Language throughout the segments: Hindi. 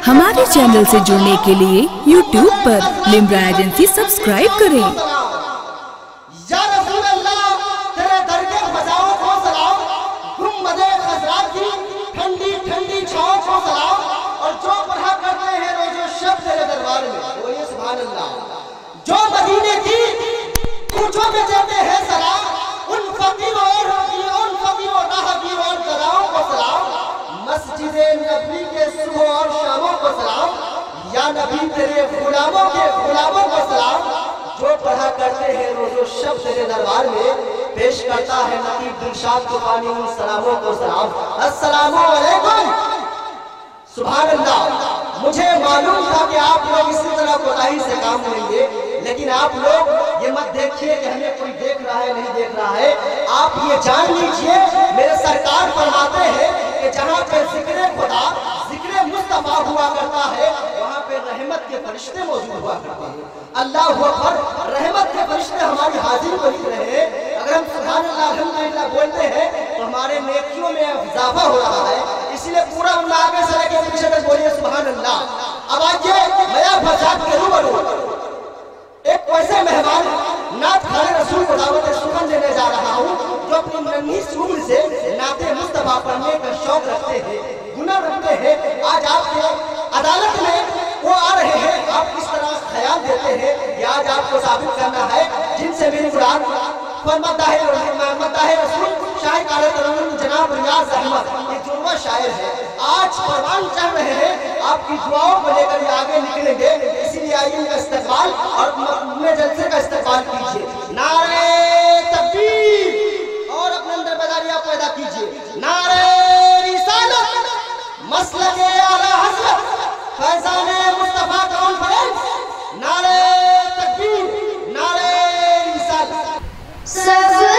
हमारे चैनल से जुड़ने के लिए YouTube पर लिम्रा एजेंसी सब्सक्राइब करें। ठंडी ठंडी छाँव को सलाम और जो पढ़ा करते हैं रोज़ो शब तेरे दरबार में, बोलिए सुभान अल्लाह। जो मदीने की कूचों में देते हैं सलाम, उन फकीरों राहगीरों और ज़राओं को सलाम। मस्जिदे नबी के सुबह और शामों को सलाम, या नबी तेरे गुलामों के गुलामों को सलाम। जो पढ़ा करते हैं रोज़ो शब तेरे दरबार में, पेश करता है नकीब दिलशाद को पानी उन सलामों को सलाम। अस्सलामु अलैकुम। सुभान अल्लाह। मुझे मालूम था कि आप लोग इसी तरह कोताही से काम लेंगे, लेकिन आप लोग ये मत देखिए कि हमें कोई देख रहा है नहीं देख रहा है। आप ये जान लीजिए, मेरे सरकार फरमाते हैं कि जहाँ पे जिक्र खुदा जिक्र मुस्तफा हुआ करता है, वहाँ पे रहमत के फरिश्ते मौजूद हुआ करते हैं। अल्लाह अकबर। रहमत के फरिश्ते हमारी हाजिर को लिख रहे हैं। अगर हम सुभान अल्लाह अल्हम्दुलिल्लाह बोलते हैं तो हमारे नेकियों में इजाफा हो रहा है, इसलिए पूरा उम्मा आगे से लेकर पीछे तक बोलिए सुभान अल्लाह। अब आइए मैं आप हज़रात के रूबरू एक वैसे मेहमान नात खाने रसूल को दावत सुखन देने जा रहा हूँ, जो अपनी नन्ही सी उम्र से नाते मुस्तफा पढ़ने का शौक रखते हैं, हुनर रखते हैं। आज आपके अदालत में वो आ रहे हैं, आप किस तरह ख्याल देते हैं ये आज आपको साबित करना है। जिनसे मेरी मुराद रसूल शायर काले तरन्नुम जनाब रियाज अहमद, ये जुड़वा शायर है। आज परवान चढ़ रहे हैं, आपकी दुआओं को लेकर ये आगे निकलेंगे, इसीलिए आइए इनका इस्तेमाल और अपने जलसे का इस्तेमाल कीजिए। नारे तकबीर और अपने अंदर बेदारियां पैदा कीजिए। नारे रिसालत, मसलके आला हज़रत फैज़ाने मुस्तफा कॉन्फ्रेंस। नारे तकबीर, नारे रिसालत। सबसे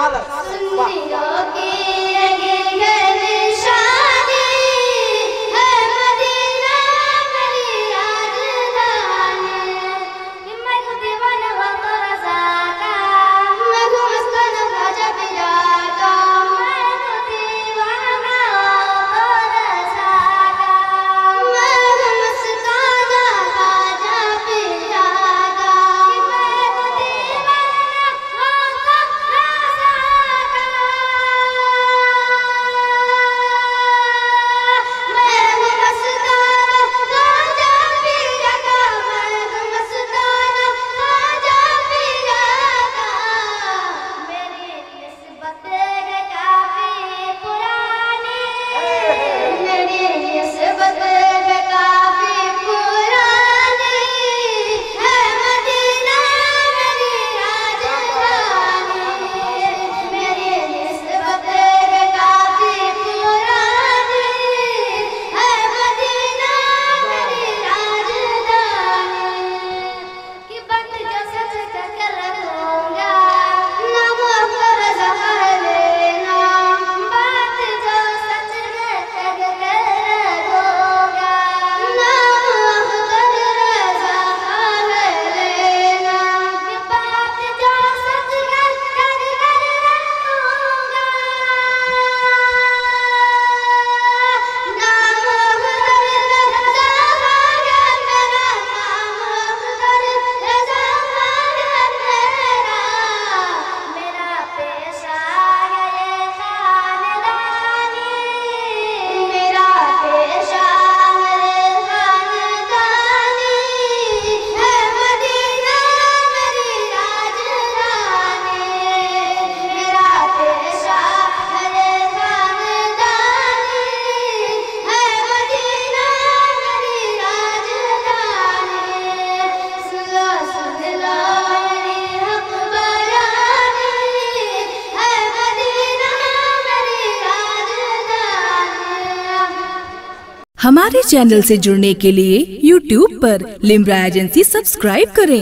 सुन्नियों की निशानी है मदीना मेरी राजधानी। मैं हूँ दीवाना तेरा साका, मैं हूँ मस्ताना ख्वाजा पिया का। मैं हूँ दीवाना तेरा साका, मैं हूँ मस्ताना ख्वाजा पिया का। मैं हूँ दीवाना तेरा साका, मैं हूँ मस्ताना ख्वाजा पिया का। मैं हूँ मस्ताना ख्वाजा पिया का। मेरी निस्बत है काफी पुरानी, मेरी निस्बत है काफी पुरानी है मदीना मेरी राजधानी। मेरी निस्बत है काफी पुरानी है मदीना मेरी राजधानी। कि बात जो सच कर रखूंगा ना वो कर जहर लेना, बात जो सच कर रखूंगा ना वो कर जहर लेना। कि बात जो सच कर रखूंगा ना वो कर जहर मेरा, नाम कर जहर मेरा। मेरा पेशा है ये खानदानी, मेरा पेशा है खानदानी है मदीना मेरी राजधानी। मेरा पेशा है खानदानी है मदीना मेरी राजधानी। सुन लो मेरी हक बयानी है मदीना मेरी राजधानी। हमारे चैनल से जुड़ने के लिए YouTube पर लिम्रा एजेंसी सब्सक्राइब करें।